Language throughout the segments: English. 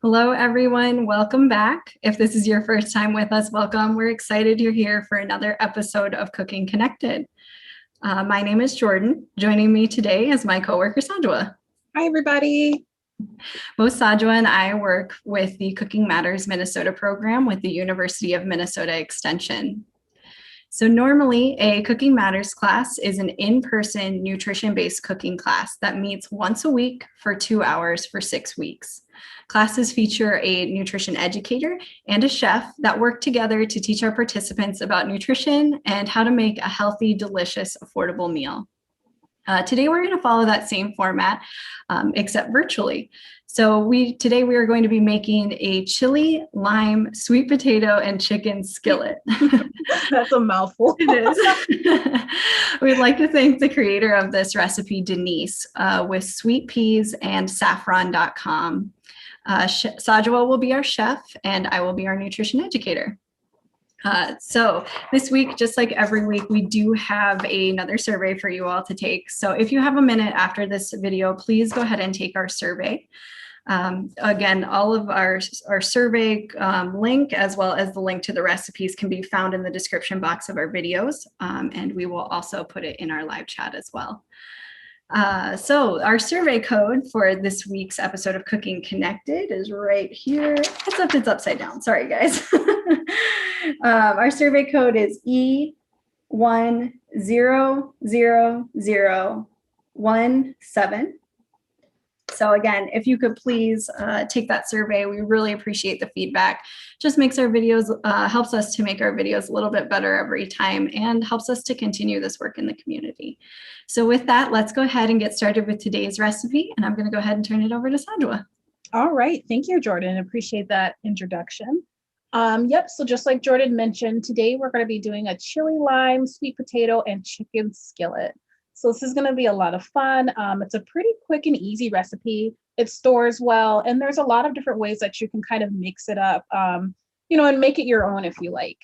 Hello, everyone. Welcome back. If this is your first time with us, welcome. We're excited you're here for another episode of Cooking Connected. My name is Jordan. Joining me today is my coworker, Sajwa. Hi, everybody. Both Sajwa and I work with the Cooking Matters Minnesota program with the University of Minnesota Extension. So normally a Cooking Matters class is an in-person nutrition-based cooking class that meets once a week for 2 hours for 6 weeks. Classes feature a nutrition educator and a chef that work together to teach our participants about nutrition and how to make a healthy, delicious, affordable meal. Today we're going to follow that same format, except virtually. So today we are going to be making a chili, lime, sweet potato, and chicken skillet. That's a mouthful. It is. We'd like to thank the creator of this recipe, Denise, with sweetpeasandsaffron.com. Sajwa will be our chef, and I will be our nutrition educator. So this week, just like every week, we do have another survey for you all to take. So if you have a minute after this video, please go ahead and take our survey. Again, all of our survey link, as well as the link to the recipes, can be found in the description box of our videos. And we will also put it in our live chat as well. So our survey code for this week's episode of Cooking Connected is right here, except it's upside down. Sorry, guys. Our survey code is E100017. So again, if you could please take that survey, we really appreciate the feedback. Just makes our videos, helps us to make our videos a little bit better every time and helps us to continue this work in the community. So with that, let's go ahead and get started with today's recipe. And I'm going to go ahead and turn it over to Sajwa. All right. Thank you, Jordan. Appreciate that introduction. So just like Jordan mentioned, today we're going to be doing a chili lime, sweet potato, and chicken skillet. So this is going to be a lot of fun. It's a pretty quick and easy recipe. It stores well, and there's a lot of different ways that you can kind of mix it up, and make it your own if you like.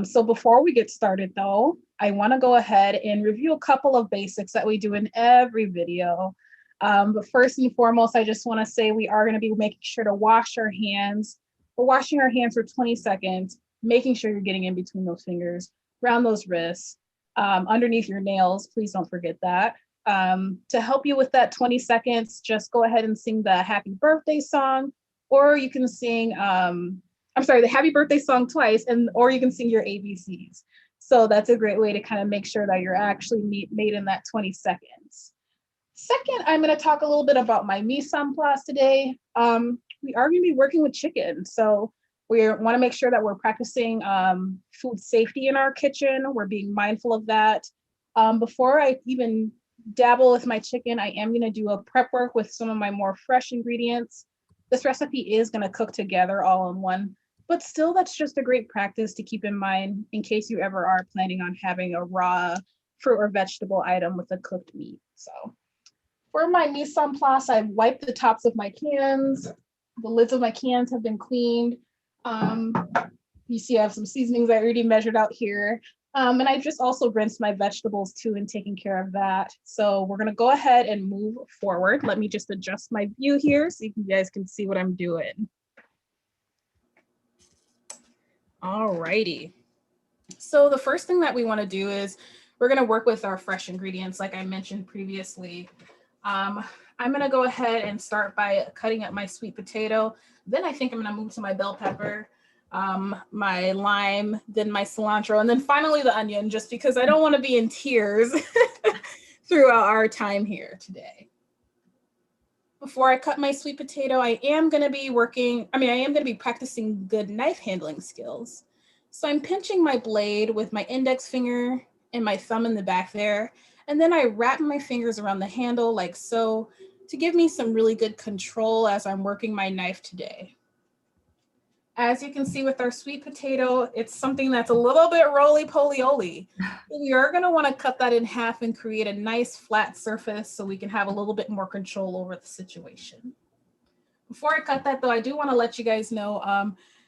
So before we get started, though, I want to go ahead and review a couple of basics that we do in every video. But first and foremost, I just want to say we are going to be making sure to wash our hands. We're washing our hands for 20 seconds, making sure you're getting in between those fingers, around those wrists. Underneath your nails, please don't forget that. To help you with that 20 seconds, just go ahead and sing the happy birthday song, or you can sing, the happy birthday song twice, or you can sing your ABCs. So that's a great way to kind of make sure that you're actually made in that 20 seconds. Second, I'm going to talk a little bit about my mise en place today. We are going to be working with chicken. So we want to make sure that we're practicing food safety in our kitchen. We're being mindful of that. Before I even dabble with my chicken, I am going to do a prep work with some of my more fresh ingredients. This recipe is going to cook together all in one, but still that's just a great practice to keep in mind in case you ever are planning on having a raw fruit or vegetable item with a cooked meat. So for my mise en place, I've wiped the tops of my cans. The lids of my cans have been cleaned. You see I have some seasonings I already measured out here. And I just also rinsed my vegetables too and taking care of that. So we're going to go ahead and move forward. Let me just adjust my view here so you guys can see what I'm doing. All righty. So the first thing that we want to do is we're going to work with our fresh ingredients like I mentioned previously. I'm going to go ahead and start by cutting up my sweet potato. Then I think I'm going to move to my bell pepper, my lime, then my cilantro, and then finally the onion, just because I don't want to be in tears throughout our time here today. Before I cut my sweet potato, I am going to be practicing good knife handling skills. So I'm pinching my blade with my index finger and my thumb in the back there. And then I wrap my fingers around the handle like so to give me some really good control as I'm working my knife today. As you can see with our sweet potato, it's something that's a little bit roly-poly-oly. We are going to want to cut that in half and create a nice flat surface so we can have a little bit more control over the situation. Before I cut that though, I do want to let you guys know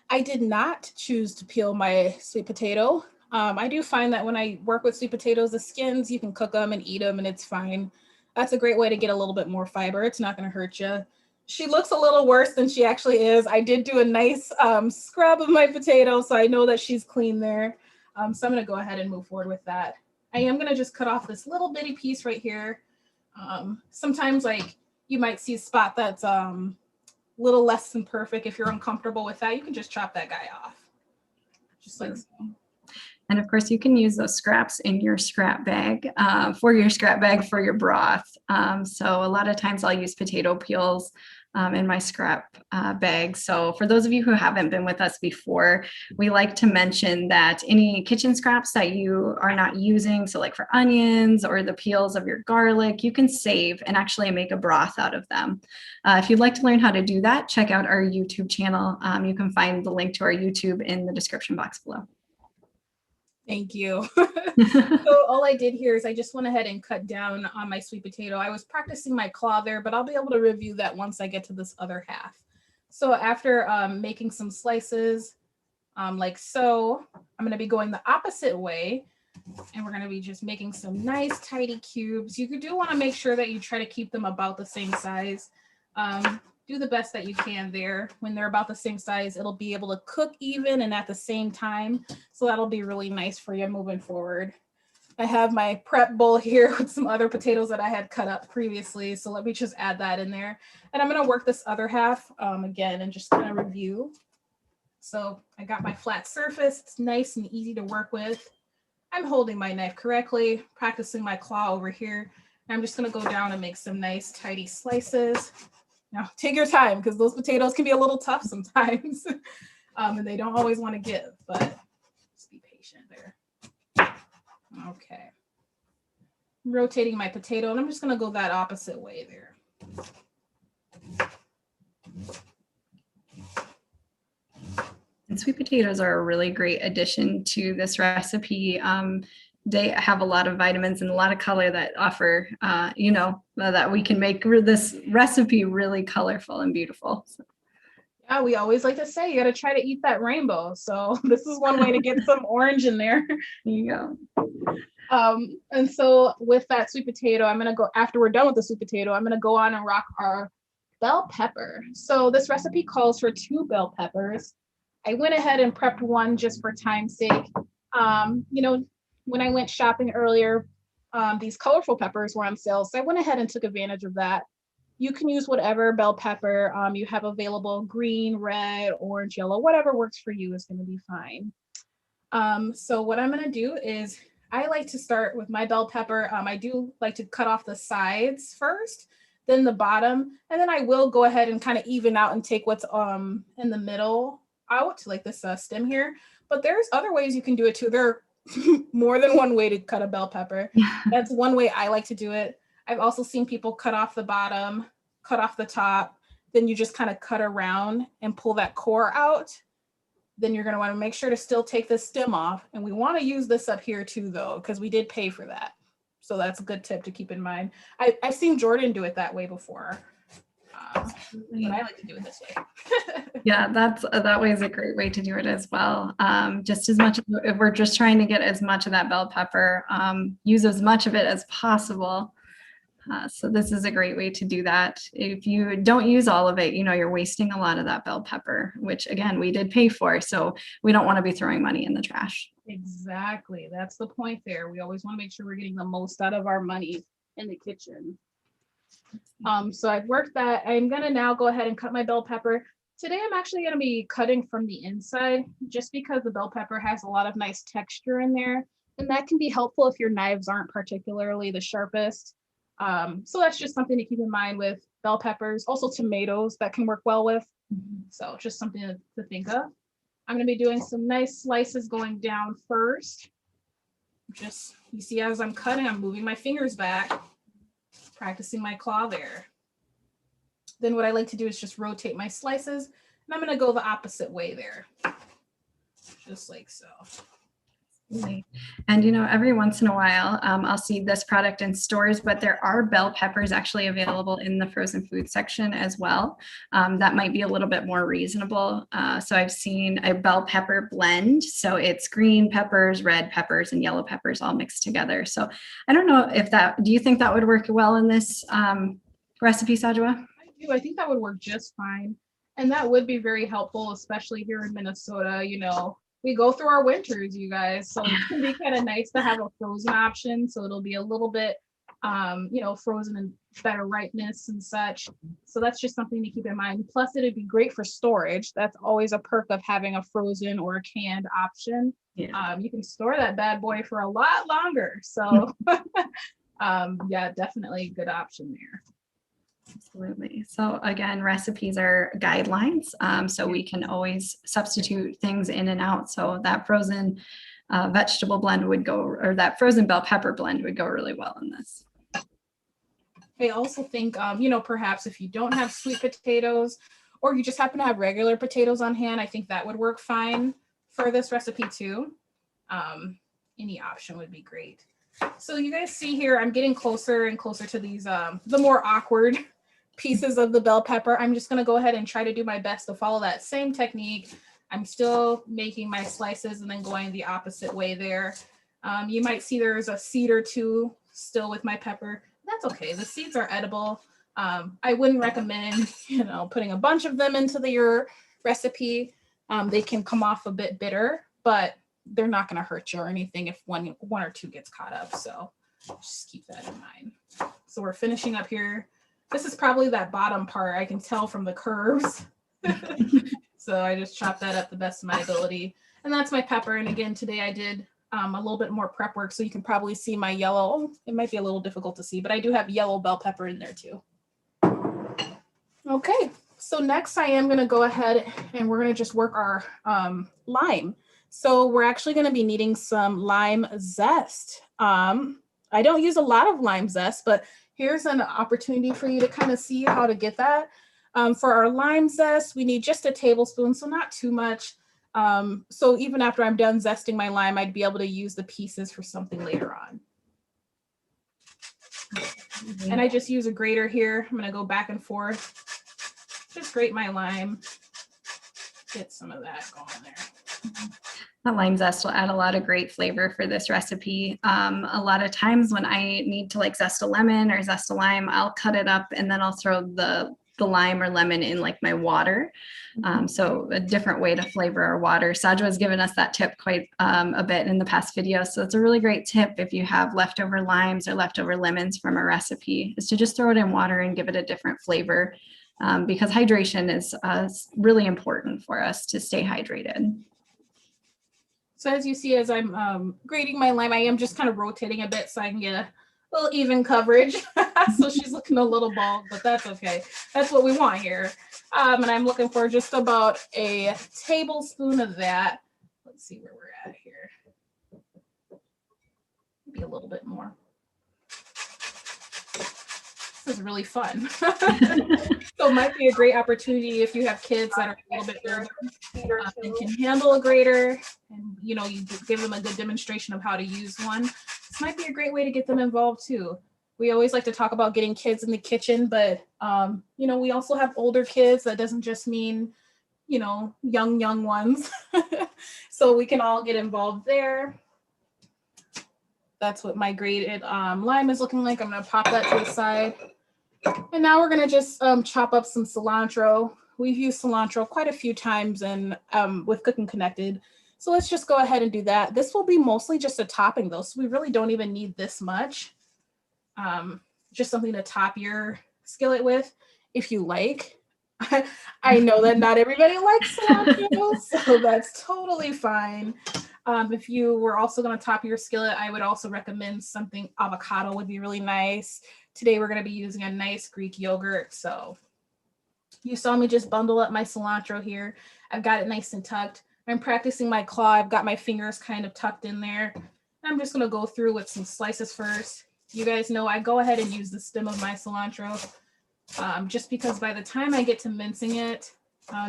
I did not choose to peel my sweet potato. I do find that when I work with sweet potatoes, the skins, you can cook them and eat them and it's fine. That's a great way to get a little bit more fiber. It's not going to hurt you. she looks a little worse than she actually is. I did do a nice scrub of my potato, so I know that she's clean there. So I'm gonna go ahead and move forward with that. I am gonna just cut off this little bitty piece right here. Sometimes like you might see a spot that's a little less than perfect. If you're uncomfortable with that, you can just chop that guy off. Just like so. And of course, you can use those scraps in your scrap bag for your broth. So a lot of times I'll use potato peels in my scrap bag. So for those of you who haven't been with us before, we like to mention that any kitchen scraps that you are not using, so like for onions or the peels of your garlic, you can save and actually make a broth out of them. If you'd like to learn how to do that, check out our YouTube channel. You can find the link to our YouTube in the description box below. Thank you. So all I did here is I just went ahead and cut down on my sweet potato. I was practicing my claw there, but I'll be able to review that once I get to this other half. So after making some slices like so, I'm going to be going the opposite way. And we're going to be just making some nice tidy cubes. You do want to make sure that you try to keep them about the same size. Do the best that you can there. When they're about the same size, it'll be able to cook even and at the same time. So that'll be really nice for you moving forward. I have my prep bowl here with some other potatoes that I had cut up previously. So let me just add that in there. And I'm going to work this other half again and just kind of review. So I got my flat surface. It's nice and easy to work with. I'm holding my knife correctly, practicing my claw over here. And I'm just going to go down and make some nice tidy slices. Now, take your time because those potatoes can be a little tough sometimes and they don't always want to give, but just be patient there. Okay. I'm rotating my potato and I'm just going to go that opposite way there. And sweet potatoes are a really great addition to this recipe. They have a lot of vitamins and a lot of color that offer, that we can make this recipe really colorful and beautiful. So. Yeah, we always like to say you got to try to eat that rainbow. So this is one way to get some orange in there. There you go. And so with that sweet potato, I'm going to go, after we're done with the sweet potato, I'm going to go on and rock our bell pepper. So this recipe calls for 2 bell peppers. I went ahead and prepped one just for time's sake. When I went shopping earlier, these colorful peppers were on sale. So I went ahead and took advantage of that. You can use whatever bell pepper you have available, green, red, orange, yellow, whatever works for you is going to be fine. So what I'm going to do is I like to start with my bell pepper. I do like to cut off the sides first, then the bottom, and then I will go ahead and kind of even out and take what's in the middle out, like this stem here. But there's other ways you can do it too. There are more than one way to cut a bell pepper. That's one way I like to do it. I've also seen people cut off the bottom, cut off the top, then you just kind of cut around and pull that core out. Then you're going to want to make sure to still take the stem off. And we want to use this up here too, though, because we did pay for that. So that's a good tip to keep in mind. I've seen Jordan do it that way before. But I like to do it this way. Yeah, that way is a great way to do it as well. Just as much, if we're just trying to get as much of that bell pepper, use as much of it as possible. So this is a great way to do that. If you don't use all of it, you're wasting a lot of that bell pepper, which again, we did pay for. So we don't want to be throwing money in the trash. Exactly. That's the point there. We always want to make sure we're getting the most out of our money in the kitchen. So I've worked that. I'm going to now go ahead and cut my bell pepper. Today, I'm actually going to be cutting from the inside just because the bell pepper has a lot of nice texture in there. And that can be helpful if your knives aren't particularly the sharpest. So that's just something to keep in mind with bell peppers. Also tomatoes that can work well with. So just something to think of. I'm going to be doing some nice slices going down first. You see, as I'm cutting, I'm moving my fingers back, practicing my claw there. Then what I like to do is just rotate my slices, and I'm going to go the opposite way there, just like so. And every once in a while, I'll see this product in stores, but there are bell peppers actually available in the frozen food section as well. That might be a little bit more reasonable. So I've seen a bell pepper blend. So it's green peppers, red peppers, and yellow peppers all mixed together. So I don't know if do you think that would work well in this recipe, Sajwa? I think that would work just fine. And that would be very helpful, especially here in Minnesota. You know, we go through our winters, you guys. So it can be kind of nice to have a frozen option. So it'll be a little bit, you know, frozen and better ripeness and such. So that's just something to keep in mind. Plus, it'd be great for storage. That's always a perk of having a frozen or a canned option. Yeah. You can store that bad boy for a lot longer. So yeah, definitely a good option there. Absolutely. So again, recipes are guidelines. So we can always substitute things in and out. So that frozen vegetable blend would go, or that frozen bell pepper blend would go really well in this. I also think, you know, perhaps if you don't have sweet potatoes or you just happen to have regular potatoes on hand, I think that would work fine for this recipe too. Any option would be great. So you guys see here, I'm getting closer and closer to these, the more awkward pieces of the bell pepper. I'm just gonna go ahead and try to do my best to follow that same technique. I'm still making my slices and then going the opposite way there. You might see there's a seed or two still with my pepper. That's okay, the seeds are edible. I wouldn't recommend, you know, putting a bunch of them into your recipe. They can come off a bit bitter, but they're not going to hurt you or anything if one or two gets caught up. So just keep that in mind. So we're finishing up here. This is probably that bottom part. I can tell from the curves. So I just chopped that up the best of my ability. And that's my pepper. And again, today I did a little bit more prep work. So you can probably see my yellow. It might be a little difficult to see, but I do have yellow bell pepper in there too. Okay. So next I am going to go ahead and we're going to just work our lime. So we're actually going to be needing some lime zest. I don't use a lot of lime zest, but here's an opportunity for you to kind of see how to get that. For our lime zest, we need just a tablespoon, so not too much. So even after I'm done zesting my lime, I'd be able to use the pieces for something later on. And I just use a grater here. I'm going to go back and forth. Just grate my lime. Get some of that going there. That lime zest will add a lot of great flavor for this recipe. A lot of times when I need to like zest a lemon or zest a lime, I'll cut it up and then I'll throw the lime or lemon in like my water. So a different way to flavor our water. Sajwa has given us that tip quite a bit in the past videos. So it's a really great tip if you have leftover limes or leftover lemons from a recipe, is to just throw it in water and give it a different flavor, because hydration is really important for us to stay hydrated. So as you see, as I'm grating my lime, I am just kind of rotating a bit so I can get a little even coverage. So she's looking a little bald, but that's okay. That's what we want here. And I'm looking for just about a tablespoon of that. Let's see where we're at here. Maybe a little bit more. This is really fun. So it might be a great opportunity if you have kids that are a little bit older and can handle a grater, and you know, you give them a good demonstration of how to use one. This might be a great way to get them involved too. We always like to talk about getting kids in the kitchen, but you know, we also have older kids. That doesn't just mean, you know, young ones. So we can all get involved there. That's what my grated lime is looking like. I'm going to pop that to the side. And now we're going to just chop up some cilantro. We've used cilantro quite a few times and with Cooking Connected. So let's just go ahead and do that. This will be mostly just a topping though, so we really don't even need this much. Just something to top your skillet with if you like. I know that not everybody likes cilantro, so that's totally fine. If you were also going to top your skillet, I would also recommend something avocado would be really nice. Today we're going to be using a nice Greek yogurt. So you saw me just bundle up my cilantro here. I've got it nice and tucked. I'm practicing my claw. I've got my fingers kind of tucked in there. I'm just going to go through with some slices first. You guys know I go ahead and use the stem of my cilantro just because by the time I get to mincing it,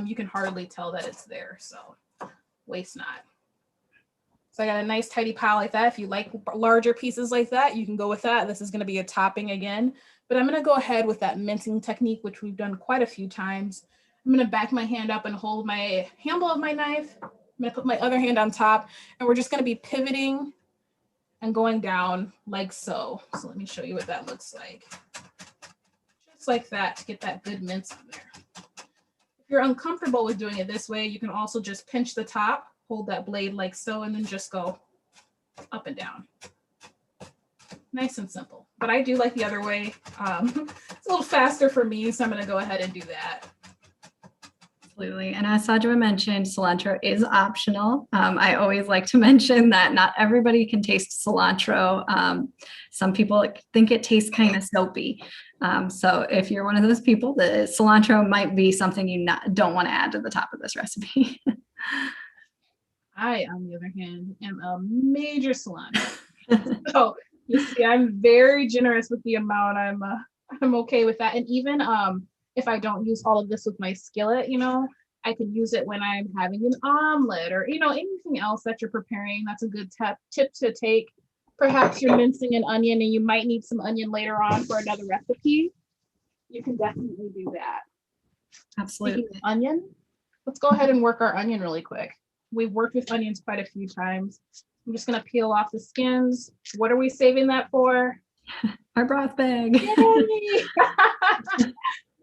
you can hardly tell that it's there. So waste not. So I got a nice tidy pile like that. If you like larger pieces like that, you can go with that. This is going to be a topping again, but I'm going to go ahead with that mincing technique, which we've done quite a few times. I'm going to back my hand up and hold my handle of my knife. I'm going to put my other hand on top, and we're just going to be pivoting and going down like so. So let me show you what that looks like. just like that to get that good mince on there. If you're uncomfortable with doing it this way, you can also just pinch the top, hold that blade like so, and then just go up and down. Nice and simple, but I do like the other way. It's a little faster for me, so I'm going to go ahead and do that. Absolutely. And as Sajwa mentioned, cilantro is optional. I always like to mention that not everybody can taste cilantro. Some people think it tastes kind of soapy. So if you're one of those people, the cilantro might be something you don't want to add to the top of this recipe. I, on the other hand, am a major cilantro. So you see, I'm very generous with the amount. I'm okay with that. And even if I don't use all of this with my skillet, you know, I can use it when I'm having an omelet or, you know, anything else that you're preparing. That's a good tip to take. Perhaps you're mincing an onion and you might need some onion later on for another recipe. You can definitely do that. Absolutely. Speaking of onion, let's go ahead and work our onion really quick. We've worked with onions quite a few times. I'm just going to peel off the skins. What are we saving that for? Our broth bag. Yay!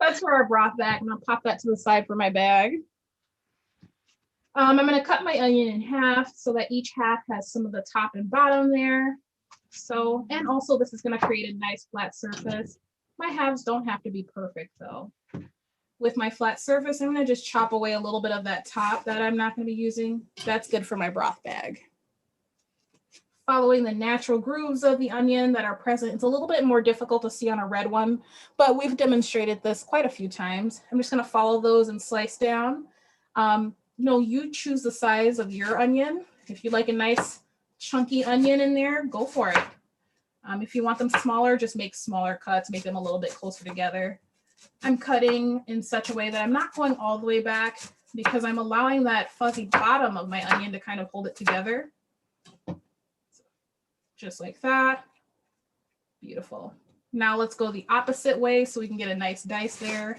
That's for our broth bag. I'm going to pop that to the side for my bag. I'm going to cut my onion in half so that each half has some of the top and bottom there. So, and also this is going to create a nice flat surface. My halves don't have to be perfect though. With my flat surface, I'm going to just chop away a little bit of that top that I'm not going to be using. That's good for my broth bag. Following the natural grooves of the onion that are present. It's a little bit more difficult to see on a red one, but we've demonstrated this quite a few times. I'm just going to follow those and slice down. You choose the size of your onion. If you like a nice chunky onion in there, go for it. If you want them smaller, just make smaller cuts, make them a little bit closer together. I'm cutting in such a way that I'm not going all the way back because I'm allowing that fuzzy bottom of my onion to kind of hold it together. Just like that. Beautiful. Now let's go the opposite way so we can get a nice dice there.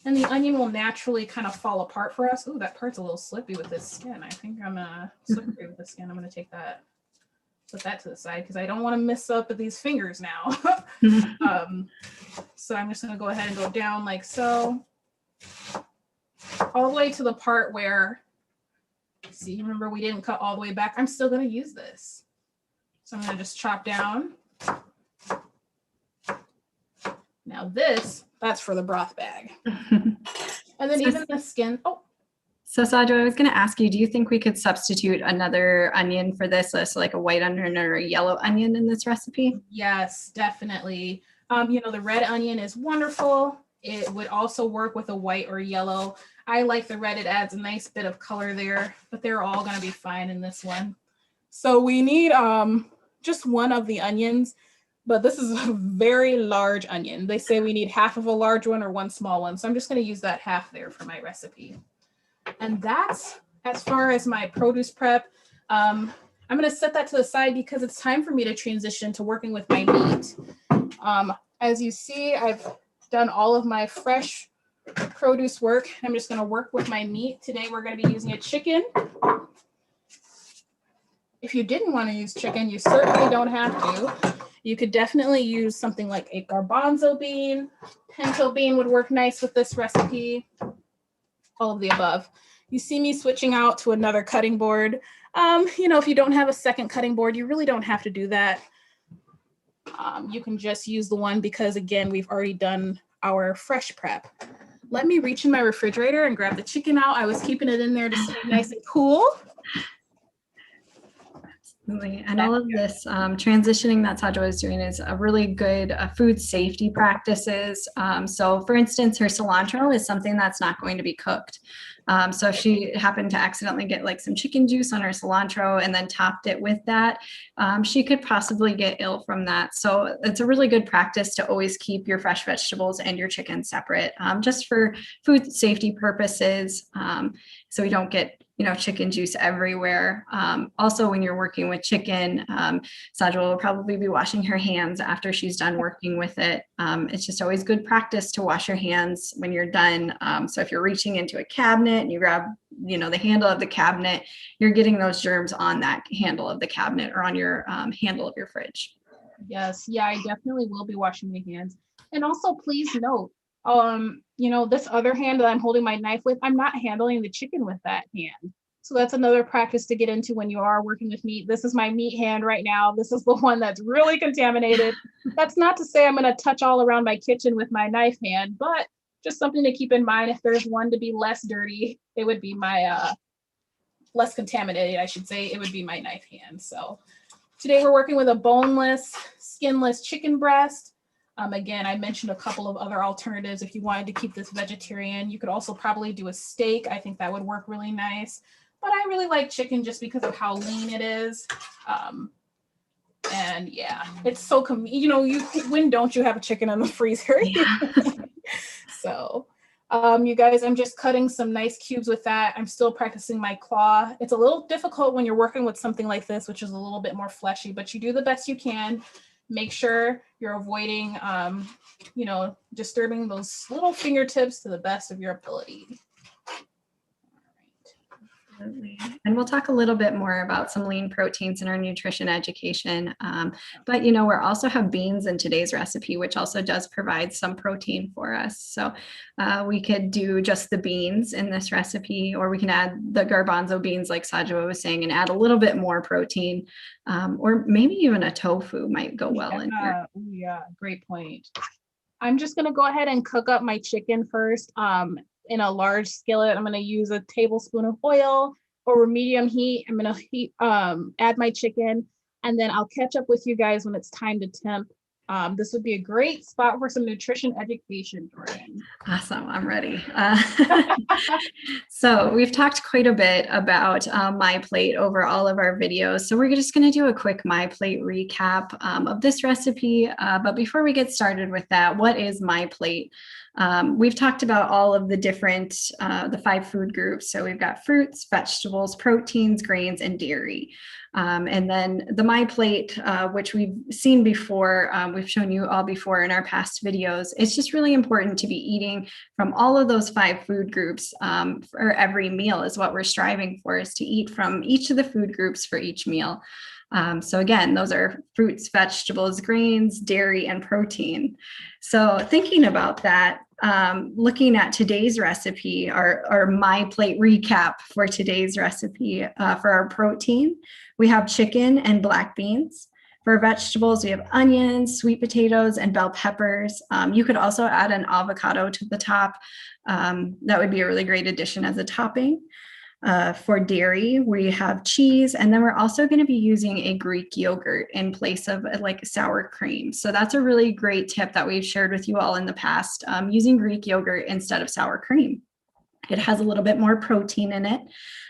And the onion will naturally kind of fall apart for us. Ooh, that part's a little slippy with this skin. I think I'm slippery with the skin. I'm gonna take that, put that to the side because I don't want to mess up with these fingers now. So I'm just gonna go ahead and go down like so. All the way to the part where, see, remember we didn't cut all the way back. I'm still going to use this. So I'm going to just chop down. Now that's for the broth bag. And then even the skin. Oh. So Sajwa, I was going to ask you, do you think we could substitute another onion for this? So like a white onion or a yellow onion in this recipe? Yes, definitely. The red onion is wonderful. It would also work with a white or yellow. I like the red. It adds a nice bit of color there, but they're all going to be fine in this one. So we need just one of the onions, but this is a very large onion. They say we need half of a large one or one small one. So I'm just going to use that half there for my recipe. And that's as far as my produce prep. I'm going to set that to the side because it's time for me to transition to working with my meat. As you see, I've done all of my fresh produce work. I'm just going to work with my meat. Today we're going to be using a chicken. If you didn't want to use chicken, you certainly don't have to. You could definitely use something like a garbanzo bean. Pinto bean would work nice with this recipe. All of the above. You see me switching out to another cutting board. If you don't have a second cutting board, you really don't have to do that. You can just use the one because, again, we've already done our fresh prep. Let me reach in my refrigerator and grab the chicken out. I was keeping it in there to stay nice and cool. Absolutely. And all of this transitioning that Sajwa is doing is a really good food safety practices. So for instance, her cilantro is something that's not going to be cooked. So if she happened to accidentally get like some chicken juice on her cilantro and then topped it with that, she could possibly get ill from that. So it's a really good practice to always keep your fresh vegetables and your chicken separate, just for food safety purposes. So we don't get chicken juice everywhere. Also, when you're working with chicken, Sajwa will probably be washing her hands after she's done working with it. It's just always good practice to wash your hands when you're done. So if you're reaching into a cabinet and you grab, the handle of the cabinet, you're getting those germs on that handle of the cabinet or on your handle of your fridge. Yes, yeah, I definitely will be washing my hands. And also please note, this other hand that I'm holding my knife with, I'm not handling the chicken with that hand. So that's another practice to get into when you are working with meat. This is my meat hand right now. This is the one that's really contaminated. That's not to say I'm going to touch all around my kitchen with my knife hand, but just something to keep in mind. If there's one to be less dirty, it would be my less contaminated, I should say, it would be my knife hand. So today we're working with a boneless, skinless chicken breast. Again, I mentioned a couple of other alternatives. If you wanted to keep this vegetarian, you could also probably do a steak. I think that would work really nice. But I really like chicken just because of how lean it is. And yeah, it's so when don't you have a chicken in the freezer? Yeah. So you guys, I'm just cutting some nice cubes with that. I'm still practicing my claw. It's a little difficult when you're working with something like this, which is a little bit more fleshy, but you do the best you can. Make sure you're avoiding, disturbing those little fingertips to the best of your ability. Absolutely. And we'll talk a little bit more about some lean proteins in our nutrition education. But, we also have beans in today's recipe, which also does provide some protein for us. So we could do just the beans in this recipe, or we can add the garbanzo beans, like Sajwa was saying, and add a little bit more protein, or maybe even a tofu might go well in here. Yeah, great point. I'm just going to go ahead and cook up my chicken first. In a large skillet, I'm going to use a tablespoon of oil over medium heat. I'm going to add my chicken, and then I'll catch up with you guys when it's time to temp. This would be a great spot for some nutrition education, Jordan. Awesome. I'm ready. So we've talked quite a bit about My Plate over all of our videos. So we're just going to do a quick My Plate recap of this recipe. But before we get started with that, what is My Plate? We've talked about all of the different, the 5 food groups. So we've got fruits, vegetables, proteins, grains, and dairy. And then the My Plate, which we've seen before, we've shown you all before in our past videos. It's just really important to be eating from all of those 5 food groups for every meal is what we're striving for, is to eat from each of the food groups for each meal. So again, those are fruits, vegetables, grains, dairy, and protein. So thinking about that, looking at today's recipe, our My Plate recap for today's recipe, for our protein, we have chicken and black beans. For vegetables, we have onions, sweet potatoes, and bell peppers. You could also add an avocado to the top. That would be a really great addition as a topping. For dairy, we have cheese, and then we're also going to be using a Greek yogurt in place of like sour cream. So that's a really great tip that we've shared with you all in the past, using Greek yogurt instead of sour cream. It has a little bit more protein in it,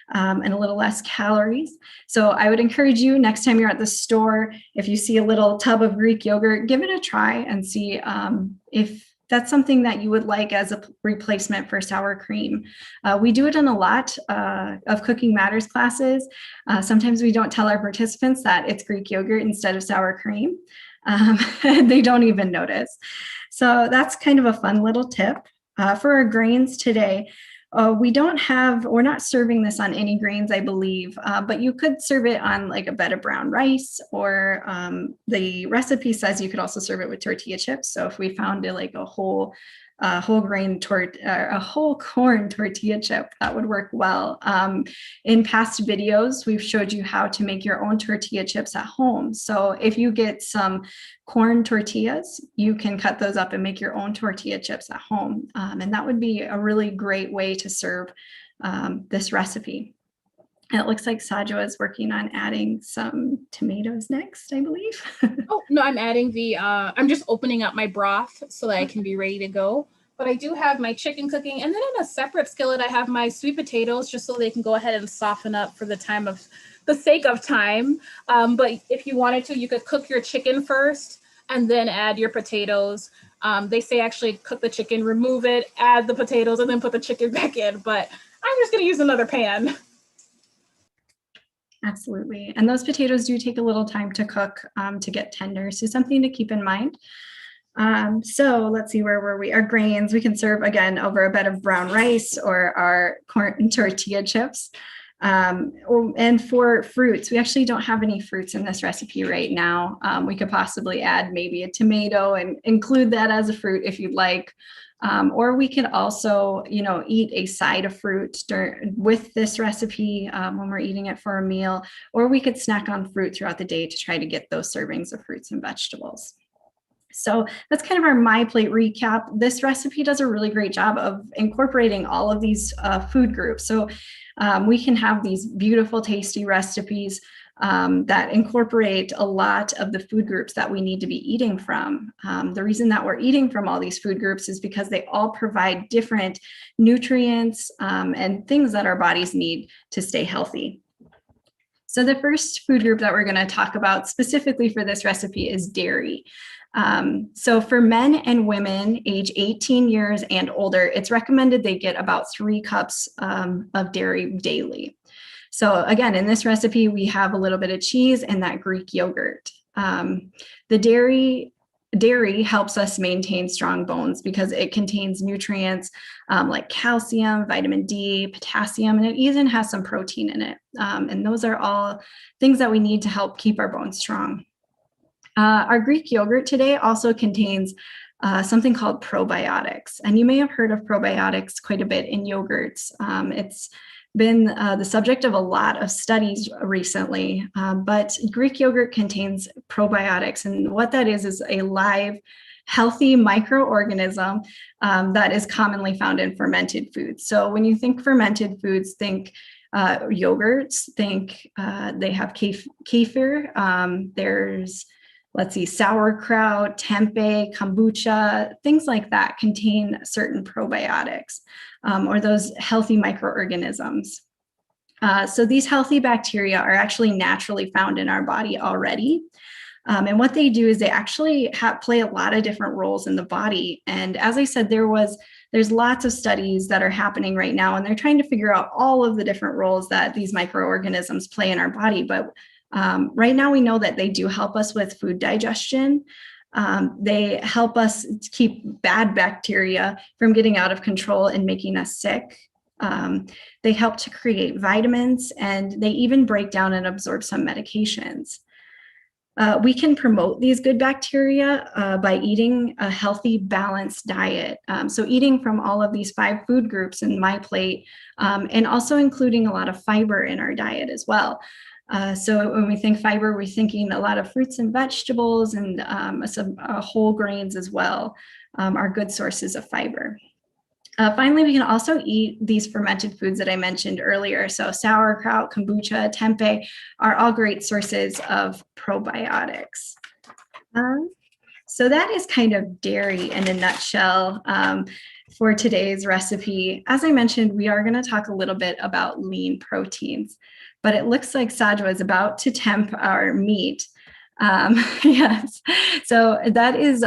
and a little less calories. So I would encourage you, next time you're at the store, if you see a little tub of Greek yogurt, give it a try and see if that's something that you would like as a replacement for sour cream. We do it in a lot of Cooking Matters classes. Sometimes we don't tell our participants that it's Greek yogurt instead of sour cream. They don't even notice. So that's kind of a fun little tip. For our grains today, we're not serving this on any grains, I believe, but you could serve it on like a bed of brown rice, or the recipe says you could also serve it with tortilla chips. So if we found like a whole corn tortilla chip, that would work well. In past videos, we've showed you how to make your own tortilla chips at home. So if you get some corn tortillas, you can cut those up and make your own tortilla chips at home. And that would be a really great way to serve this recipe. And it looks like Sajwa is working on adding some tomatoes next, I believe. Oh, no, I'm adding I'm just opening up my broth so that I can be ready to go. But I do have my chicken cooking. And then in a separate skillet, I have my sweet potatoes just so they can go ahead and soften up for the sake of time. But if you wanted to, you could cook your chicken first and then add your potatoes. They say actually cook the chicken, remove it, add the potatoes, and then put the chicken back in. But I'm just going to use another pan. Absolutely. And those potatoes do take a little time to cook to get tender. So something to keep in mind. So let's see, where were we? Our grains, we can serve again over a bed of brown rice or our corn tortilla chips. And for fruits, we actually don't have any fruits in this recipe right now. We could possibly add maybe a tomato and include that as a fruit if you'd like. Or we could also, eat a side of fruit with this recipe when we're eating it for a meal, or we could snack on fruit throughout the day to try to get those servings of fruits and vegetables. So that's kind of our My Plate recap. This recipe does a really great job of incorporating all of these food groups. So we can have these beautiful, tasty recipes that incorporate a lot of the food groups that we need to be eating from. The reason that we're eating from all these food groups is because they all provide different nutrients and things that our bodies need to stay healthy. So the first food group that we're going to talk about specifically for this recipe is dairy. So for men and women age 18 years and older, it's recommended they get about 3 cups of dairy daily. So again, in this recipe, we have a little bit of cheese and that Greek yogurt. The dairy helps us maintain strong bones because it contains nutrients like calcium, vitamin D, potassium, and it even has some protein in it. And those are all things that we need to help keep our bones strong. Our Greek yogurt today also contains something called probiotics. And you may have heard of probiotics quite a bit in yogurts. It's been the subject of a lot of studies recently, but Greek yogurt contains probiotics. And what that is a live, healthy microorganism that is commonly found in fermented foods. So when you think fermented foods, think yogurts, think they have kefir, there's sauerkraut, tempeh, kombucha, things like that contain certain probiotics or those healthy microorganisms. So these healthy bacteria are actually naturally found in our body already. And what they do is they actually play a lot of different roles in the body. And as I said, there's lots of studies that are happening right now, and they're trying to figure out all of the different roles that these microorganisms play in our body. But right now, we know that they do help us with food digestion. They help us keep bad bacteria from getting out of control and making us sick. They help to create vitamins, and they even break down and absorb some medications. We can promote these good bacteria by eating a healthy, balanced diet. So eating from all of these 5 food groups in My Plate, and also including a lot of fiber in our diet as well. So when we think fiber, we're thinking a lot of fruits and vegetables and some whole grains as well are good sources of fiber. Finally, we can also eat these fermented foods that I mentioned earlier. So sauerkraut, kombucha, tempeh are all great sources of probiotics. So that is kind of dairy in a nutshell for today's recipe. As I mentioned, we are going to talk a little bit about lean proteins, but it looks like Sajwa is about to temp our meat. Yes, so that is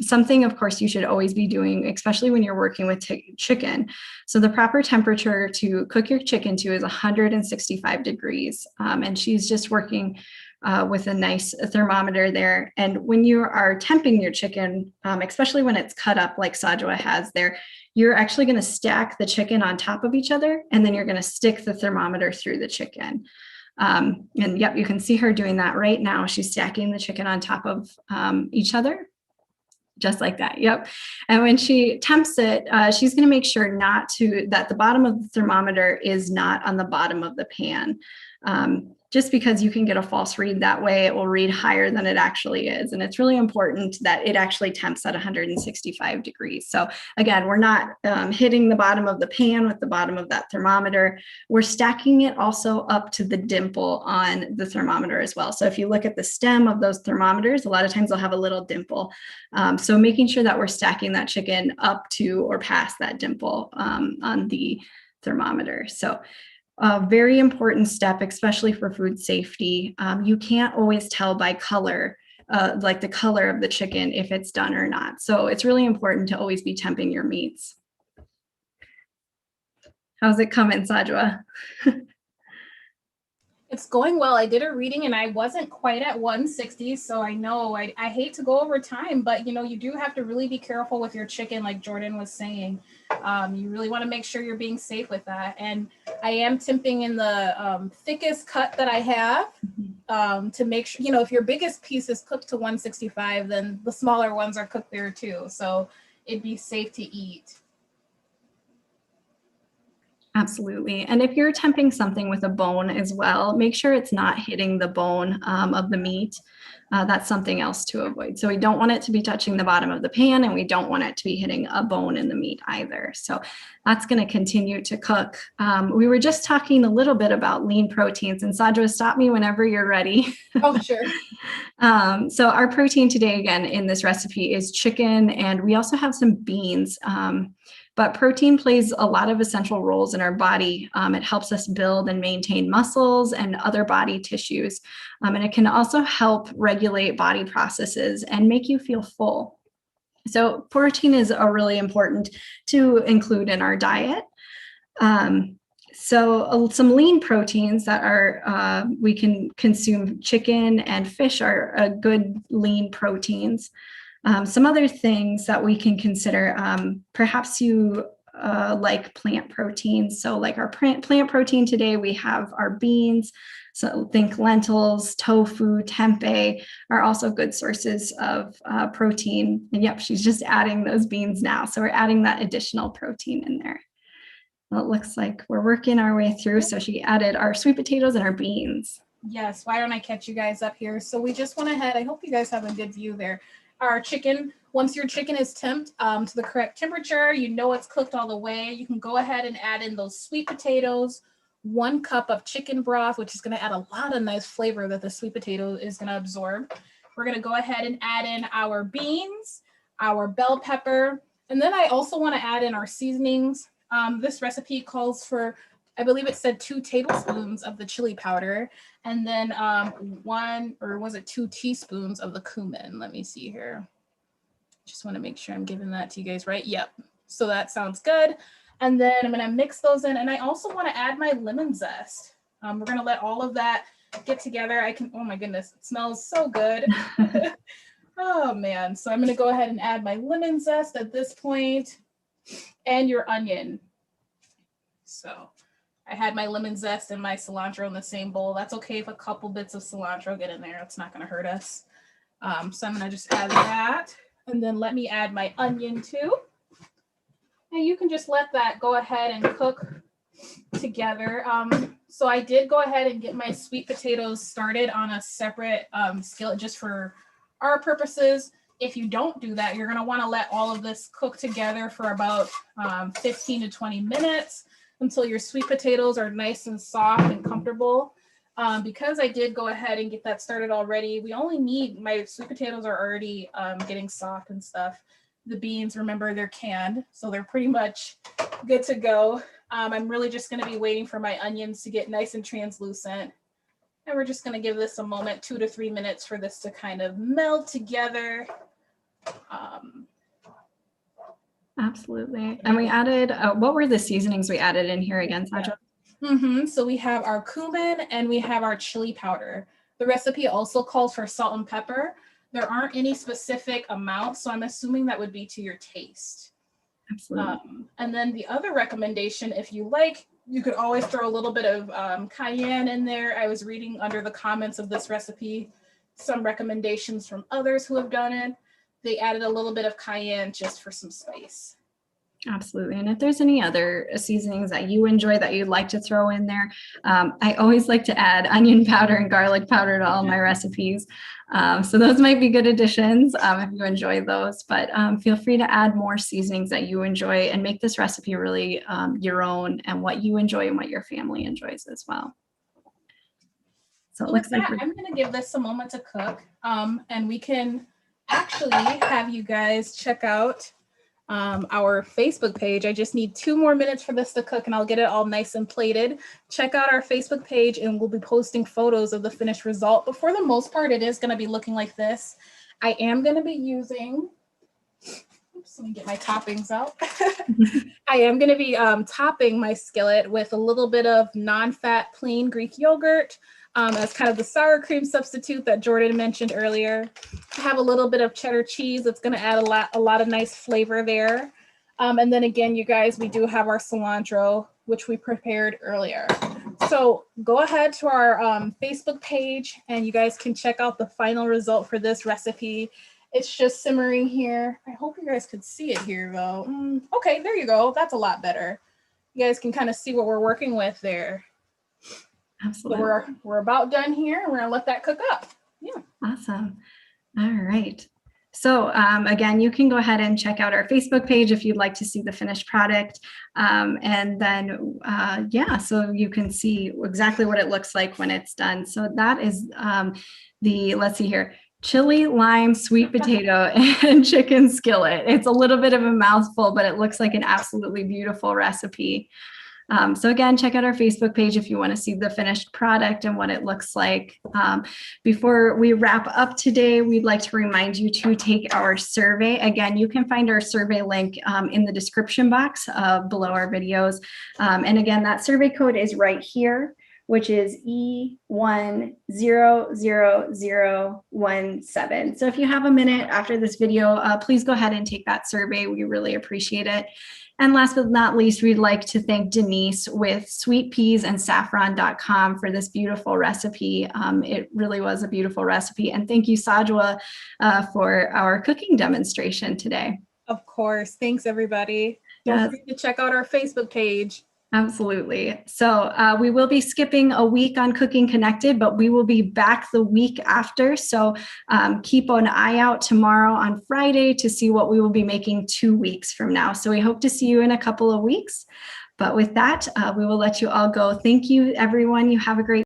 something, of course, you should always be doing, especially when you're working with chicken. So the proper temperature to cook your chicken to is 165 degrees. And she's just working with a nice thermometer there. And when you are temping your chicken, especially when it's cut up like Sajwa has there, you're actually going to stack the chicken on top of each other, and then you're going to stick the thermometer through the chicken. And yep, you can see her doing that right now. She's stacking the chicken on top of each other, just like that. Yep. And when she temps it, she's going to make sure that the bottom of the thermometer is not on the bottom of the pan. Just because you can get a false read that way, it will read higher than it actually is. And it's really important that it actually temps at 165 degrees. So again, we're not hitting the bottom of the pan with the bottom of that thermometer. We're stacking it also up to the dimple on the thermometer as well. So if you look at the stem of those thermometers, a lot of times they'll have a little dimple. So making sure that we're stacking that chicken up to or past that dimple on the thermometer. So a very important step, especially for food safety. You can't always tell by color, like the color of the chicken, if it's done or not. So it's really important to always be temping your meats. How's it coming, Sajwa? It's going well. I did a reading and I wasn't quite at 160. So I know I hate to go over time, but you do have to really be careful with your chicken, like Jordan was saying. You really want to make sure you're being safe with that. And I am temping in the thickest cut that I have to make sure, you know, if your biggest piece is cooked to 165, then the smaller ones are cooked there too. So it'd be safe to eat. Absolutely. And if you're temping something with a bone as well, make sure it's not hitting the bone of the meat. That's something else to avoid. So we don't want it to be touching the bottom of the pan, and we don't want it to be hitting a bone in the meat either. So that's going to continue to cook. We were just talking a little bit about lean proteins, and Sajwa, stop me whenever you're ready. Oh, sure. So our protein today, again, in this recipe is chicken, and we also have some beans. But protein plays a lot of essential roles in our body. It helps us build and maintain muscles and other body tissues. And it can also help regulate body processes and make you feel full. So protein is really important to include in our diet. So some lean proteins that are we can consume. Chicken and fish are good lean proteins. Some other things that we can consider, perhaps you like plant proteins. So like our plant protein today, we have our beans. So think lentils, tofu, tempeh are also good sources of protein. And yep, she's just adding those beans now. So we're adding that additional protein in there. Well, it looks like we're working our way through. So she added our sweet potatoes and our beans. Yes, why don't I catch you guys up here? So we just went ahead. I hope you guys have a good view there. Our chicken, once your chicken is temped to the correct temperature, you know it's cooked all the way, you can go ahead and add in those sweet potatoes, 1 cup of chicken broth, which is going to add a lot of nice flavor that the sweet potato is going to absorb. We're going to go ahead and add in our beans, our bell pepper, and then I also want to add in our seasonings. This recipe calls for, I believe it said 2 tablespoons of the chili powder, and then 2 teaspoons of the cumin. Let me see here. Just want to make sure I'm giving that to you guys right. Yep. So that sounds good. And then I'm going to mix those in. And I also want to add my lemon zest. We're going to let all of that get together. Oh my goodness, it smells so good. Oh man. So I'm going to go ahead and add my lemon zest at this point and your onion. So I had my lemon zest and my cilantro in the same bowl. That's okay if a couple bits of cilantro get in there. It's not going to hurt us. So I'm going to just add that. And then let me add my onion too. And you can just let that go ahead and cook together. So I did go ahead and get my sweet potatoes started on a separate skillet just for our purposes. If you don't do that, you're going to want to let all of this cook together for about 15 to 20 minutes. Until your sweet potatoes are nice and soft and comfortable. Because I did go ahead and get that started already, we only need, my sweet potatoes are already getting soft and stuff. The beans, remember, they're canned, so they're pretty much good to go. I'm really just going to be waiting for my onions to get nice and translucent. And we're just going to give this a moment, 2 to 3 minutes, for this to kind of meld together. Absolutely. And we added, what were the seasonings we added in here again, Sajwa? So we have our cumin and we have our chili powder. The recipe also calls for salt and pepper. There aren't any specific amounts, so I'm assuming that would be to your taste. Absolutely. And then the other recommendation, if you like, you could always throw a little bit of cayenne in there. I was reading under the comments of this recipe some recommendations from others who have done it. They added a little bit of cayenne just for some spice. Absolutely. And if there's any other seasonings that you enjoy that you'd like to throw in there, I always like to add onion powder and garlic powder to all my recipes. So those might be good additions if you enjoy those, but feel free to add more seasonings that you enjoy and make this recipe really your own and what you enjoy and what your family enjoys as well. So it looks like I'm going to give this a moment to cook, and we can actually have you guys check out our Facebook page. I just need 2 more minutes for this to cook and I'll get it all nice and plated. Check out our Facebook page and we'll be posting photos of the finished result. But for the most part, it is going to be looking like this. I am going to be using, oops, let me get my toppings out. I am going to be topping my skillet with a little bit of non-fat plain Greek yogurt as kind of the sour cream substitute that Jordan mentioned earlier. I have a little bit of cheddar cheese that's going to add a lot of nice flavor there. And then again, you guys, we do have our cilantro, which we prepared earlier. So go ahead to our Facebook page and you guys can check out the final result for this recipe. It's just simmering here. I hope you guys could see it here though. Okay, there you go. That's a lot better. You guys can kind of see what we're working with there. Absolutely. So we're about done here. We're gonna let that cook up. Yeah. Awesome. All right. So again, you can go ahead and check out our Facebook page if you'd like to see the finished product. And then, yeah, so you can see exactly what it looks like when it's done. So that is let's see here, chili, lime, sweet potato, and chicken skillet. It's a little bit of a mouthful, but it looks like an absolutely beautiful recipe. So again, check out our Facebook page if you want to see the finished product and what it looks like. Before we wrap up today, we'd like to remind you to take our survey. Again, you can find our survey link in the description box below our videos. And again, that survey code is right here, which is E100017. So if you have a minute after this video, please go ahead and take that survey. We really appreciate it. And last but not least, we'd like to thank Denise with sweetpeasandsaffron.com for this beautiful recipe. It really was a beautiful recipe. And thank you, Sajwa, for our cooking demonstration today. Of course. Thanks, everybody. Don't forget to check out our Facebook page. Absolutely. So we will be skipping a week on Cooking Connected, but we will be back the week after. So keep an eye out tomorrow on Friday to see what we will be making 2 weeks from now. So we hope to see you in a couple of weeks. But with that, we will let you all go. Thank you, everyone. You have a great